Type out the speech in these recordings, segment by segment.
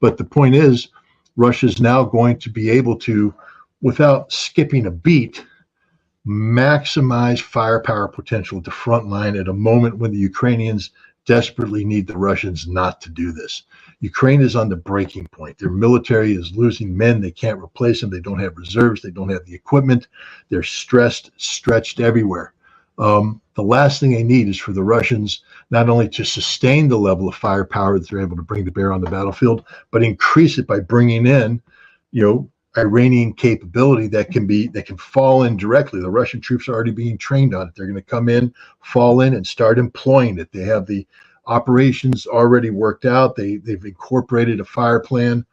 But the point is, Russia's now going to be able to, without skipping a beat, maximize firepower potential at the front line at a moment when the Ukrainians desperately need the Russians not to do this. Ukraine is on the breaking point. Their military is losing men. They can't replace them. They don't have reserves. They don't have the equipment. They're stressed, stretched everywhere. The last thing they need is for the Russians not only to sustain the level of firepower that they're able to bring to bear on the battlefield, but increase it by bringing in, Iranian capability that can fall in directly. The Russian troops are already being trained on it. They're going to come in, fall in, and start employing it. They have the operations already worked out. They've incorporated a fire plan.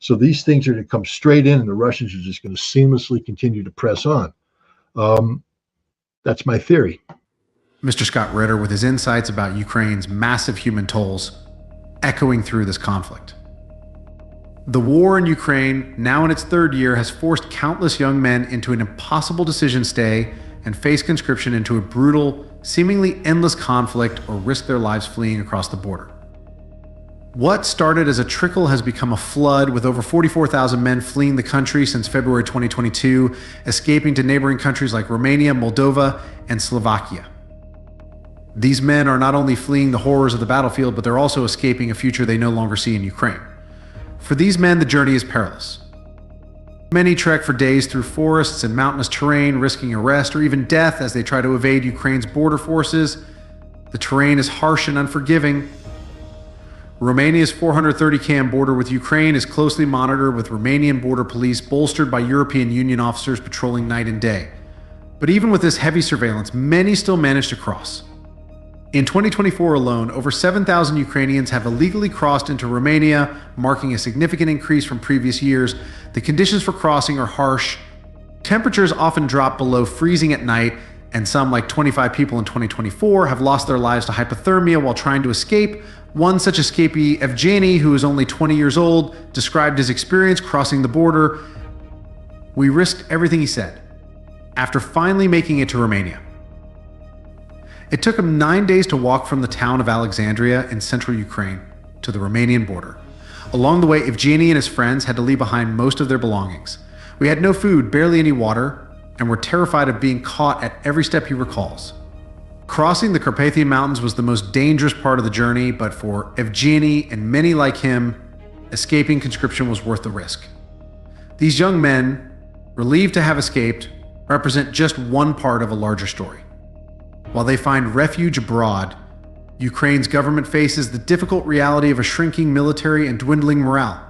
So these things are going to come straight in, and the Russians are just going to seamlessly continue to press on. That's my theory. Mr. Scott Ritter with his insights about Ukraine's massive human tolls echoing through this conflict. The war in Ukraine, now in its third year, has forced countless young men into an impossible decision stay and face conscription into a brutal, seemingly endless conflict or risk their lives fleeing across the border. What started as a trickle has become a flood, with over 44,000 men fleeing the country since February 2022, escaping to neighboring countries like Romania, Moldova, and Slovakia. These men are not only fleeing the horrors of the battlefield, but they're also escaping a future they no longer see in Ukraine. For these men, the journey is perilous. Many trek for days through forests and mountainous terrain, risking arrest or even death as they try to evade Ukraine's border forces. The terrain is harsh and unforgiving. Romania's 430 km border with Ukraine is closely monitored, with Romanian border police bolstered by European Union officers patrolling night and day. But even with this heavy surveillance, many still manage to cross. In 2024 alone, over 7,000 Ukrainians have illegally crossed into Romania, marking a significant increase from previous years. The conditions for crossing are harsh. Temperatures often drop below freezing at night, and some, like 25 people in 2024, have lost their lives to hypothermia while trying to escape. One such escapee, Evgeny, who is only 20 years old, described his experience crossing the border. "We risked everything," he said, after finally making it to Romania. It took him 9 days to walk from the town of Alexandria in central Ukraine to the Romanian border. Along the way, Evgeny and his friends had to leave behind most of their belongings. "We had no food, barely any water, and were terrified of being caught at every step," he recalls. Crossing the Carpathian Mountains was the most dangerous part of the journey, but for Evgeny and many like him, escaping conscription was worth the risk. These young men, relieved to have escaped, represent just one part of a larger story. While they find refuge abroad, Ukraine's government faces the difficult reality of a shrinking military and dwindling morale.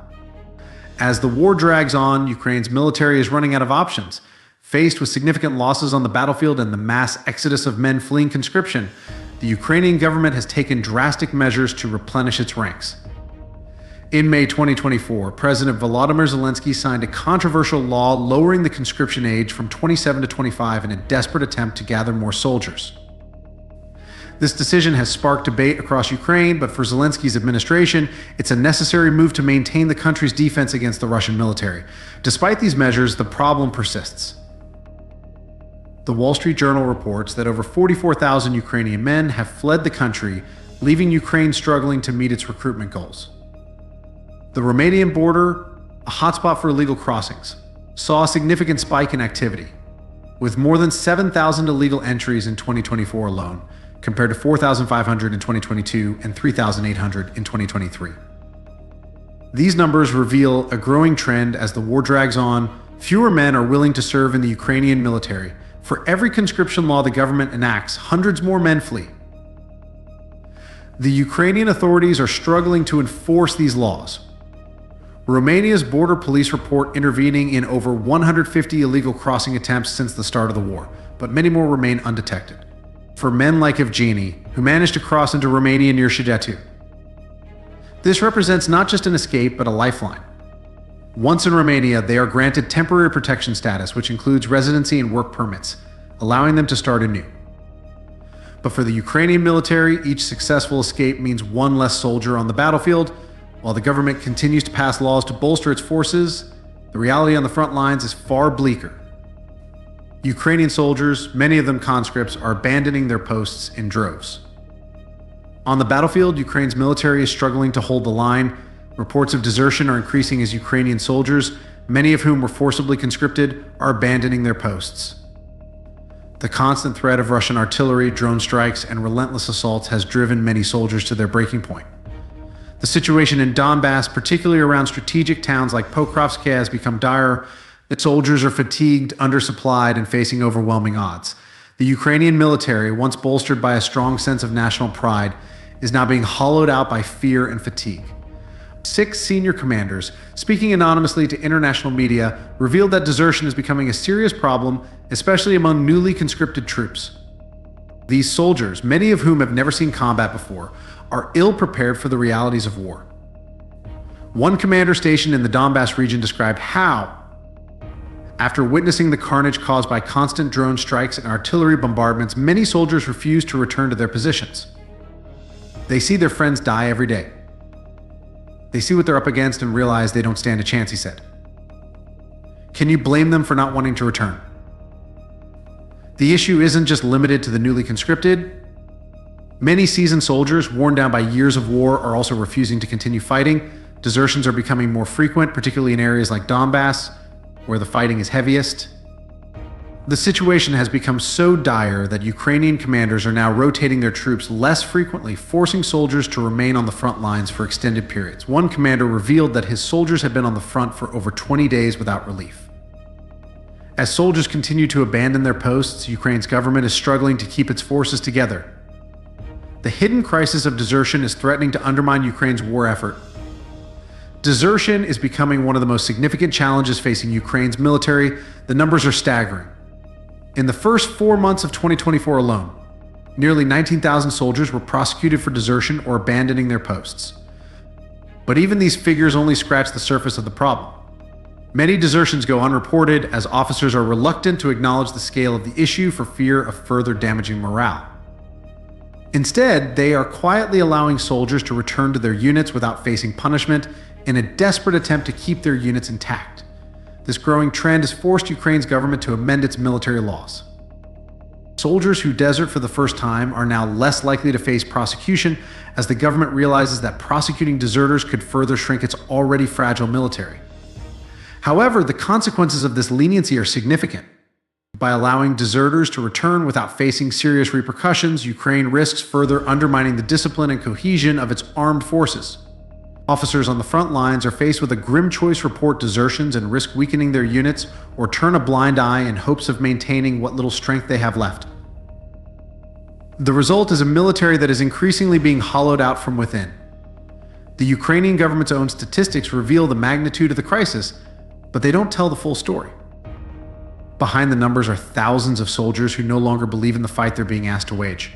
As the war drags on, Ukraine's military is running out of options. Faced with significant losses on the battlefield and the mass exodus of men fleeing conscription, the Ukrainian government has taken drastic measures to replenish its ranks. In May 2024, President Volodymyr Zelensky signed a controversial law lowering the conscription age from 27 to 25 in a desperate attempt to gather more soldiers. This decision has sparked debate across Ukraine, but for Zelensky's administration, it's a necessary move to maintain the country's defense against the Russian military. Despite these measures, the problem persists. The Wall Street Journal reports that over 44,000 Ukrainian men have fled the country, leaving Ukraine struggling to meet its recruitment goals. The Romanian border, a hotspot for illegal crossings, saw a significant spike in activity, with more than 7,000 illegal entries in 2024 alone, compared to 4,500 in 2022 and 3,800 in 2023. These numbers reveal a growing trend. As the war drags on, fewer men are willing to serve in the Ukrainian military. For every conscription law the government enacts, hundreds more men flee. The Ukrainian authorities are struggling to enforce these laws. Romania's border police report intervening in over 150 illegal crossing attempts since the start of the war, but many more remain undetected. For men like Evgeny, who managed to cross into Romania near Sighetu, this represents not just an escape, but a lifeline. Once in Romania, they are granted temporary protection status, which includes residency and work permits, allowing them to start anew. But for the Ukrainian military, each successful escape means one less soldier on the battlefield. While the government continues to pass laws to bolster its forces, the reality on the front lines is far bleaker. Ukrainian soldiers, many of them conscripts, are abandoning their posts in droves. On the battlefield, Ukraine's military is struggling to hold the line. Reports of desertion are increasing as Ukrainian soldiers, many of whom were forcibly conscripted, are abandoning their posts. The constant threat of Russian artillery, drone strikes, and relentless assaults has driven many soldiers to their breaking point. The situation in Donbass, particularly around strategic towns like Pokrovsk, has become dire. The soldiers are fatigued, undersupplied, and facing overwhelming odds. The Ukrainian military, once bolstered by a strong sense of national pride, is now being hollowed out by fear and fatigue. 6 senior commanders, speaking anonymously to international media, revealed that desertion is becoming a serious problem, especially among newly conscripted troops. These soldiers, many of whom have never seen combat before, are ill-prepared for the realities of war. One commander stationed in the Donbass region described how, after witnessing the carnage caused by constant drone strikes and artillery bombardments, many soldiers refuse to return to their positions. They see their friends die every day. They see what they're up against and realize they don't stand a chance, he said. Can you blame them for not wanting to return? The issue isn't just limited to the newly conscripted. Many seasoned soldiers, worn down by years of war, are also refusing to continue fighting. Desertions are becoming more frequent, particularly in areas like Donbass, where the fighting is heaviest. The situation has become so dire that Ukrainian commanders are now rotating their troops less frequently, forcing soldiers to remain on the front lines for extended periods. One commander revealed that his soldiers had been on the front for over 20 days without relief. As soldiers continue to abandon their posts, Ukraine's government is struggling to keep its forces together. The hidden crisis of desertion is threatening to undermine Ukraine's war effort. Desertion is becoming one of the most significant challenges facing Ukraine's military. The numbers are staggering. In the first 4 months of 2024 alone, nearly 19,000 soldiers were prosecuted for desertion or abandoning their posts. But even these figures only scratch the surface of the problem. Many desertions go unreported as officers are reluctant to acknowledge the scale of the issue for fear of further damaging morale. Instead, they are quietly allowing soldiers to return to their units without facing punishment in a desperate attempt to keep their units intact. This growing trend has forced Ukraine's government to amend its military laws. Soldiers who desert for the first time are now less likely to face prosecution as the government realizes that prosecuting deserters could further shrink its already fragile military. However, the consequences of this leniency are significant. By allowing deserters to return without facing serious repercussions, Ukraine risks further undermining the discipline and cohesion of its armed forces. Officers on the front lines are faced with a grim choice: report desertions and risk weakening their units, or turn a blind eye in hopes of maintaining what little strength they have left. The result is a military that is increasingly being hollowed out from within. The Ukrainian government's own statistics reveal the magnitude of the crisis, but they don't tell the full story. Behind the numbers are thousands of soldiers who no longer believe in the fight they're being asked to wage.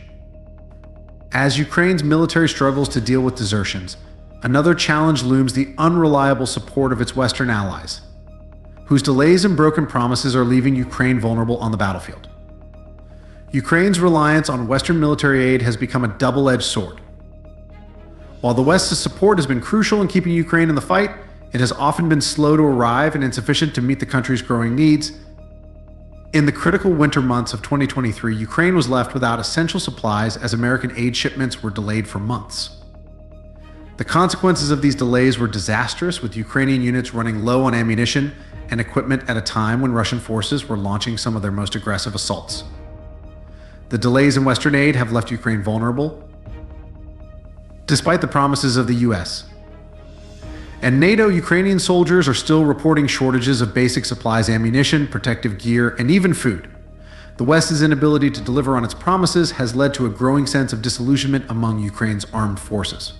As Ukraine's military struggles to deal with desertions, another challenge looms: the unreliable support of its Western allies, whose delays and broken promises are leaving Ukraine vulnerable on the battlefield. Ukraine's reliance on Western military aid has become a double-edged sword. While the West's support has been crucial in keeping Ukraine in the fight, it has often been slow to arrive and insufficient to meet the country's growing needs. In the critical winter months of 2023, Ukraine was left without essential supplies as American aid shipments were delayed for months. The consequences of these delays were disastrous, with Ukrainian units running low on ammunition and equipment at a time when Russian forces were launching some of their most aggressive assaults. The delays in Western aid have left Ukraine vulnerable, despite the promises of the US. And NATO, Ukrainian soldiers are still reporting shortages of basic supplies, ammunition, protective gear, and even food. The West's inability to deliver on its promises has led to a growing sense of disillusionment among Ukraine's armed forces.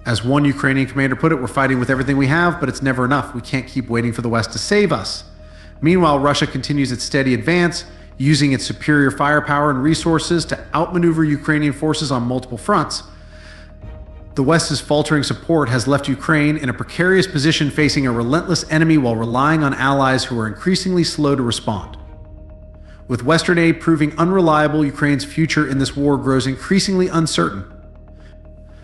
As one Ukrainian commander put it, "We're fighting with everything we have, but it's never enough. We can't keep waiting for the West to save us." Meanwhile, Russia continues its steady advance, using its superior firepower and resources to outmaneuver Ukrainian forces on multiple fronts. The West's faltering support has left Ukraine in a precarious position, facing a relentless enemy while relying on allies who are increasingly slow to respond. With Western aid proving unreliable, Ukraine's future in this war grows increasingly uncertain.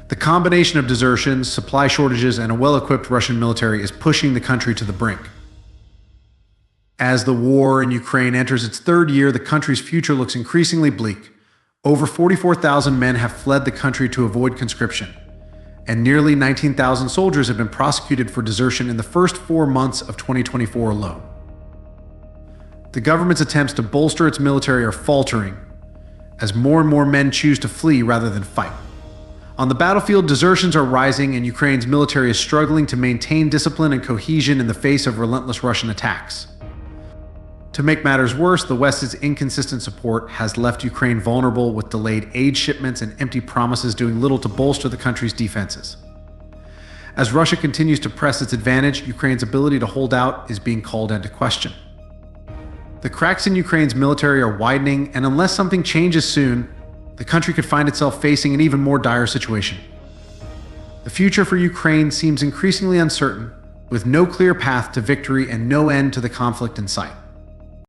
The combination of desertions, supply shortages, and a well-equipped Russian military is pushing the country to the brink. As the war in Ukraine enters its 3rd year, the country's future looks increasingly bleak. Over 44,000 men have fled the country to avoid conscription, and nearly 19,000 soldiers have been prosecuted for desertion in the first 4 months of 2024 alone. The government's attempts to bolster its military are faltering, as more and more men choose to flee rather than fight. On the battlefield, desertions are rising, and Ukraine's military is struggling to maintain discipline and cohesion in the face of relentless Russian attacks. To make matters worse, the West's inconsistent support has left Ukraine vulnerable, with delayed aid shipments and empty promises doing little to bolster the country's defenses. As Russia continues to press its advantage, Ukraine's ability to hold out is being called into question. The cracks in Ukraine's military are widening, and unless something changes soon, the country could find itself facing an even more dire situation. The future for Ukraine seems increasingly uncertain, with no clear path to victory and no end to the conflict in sight.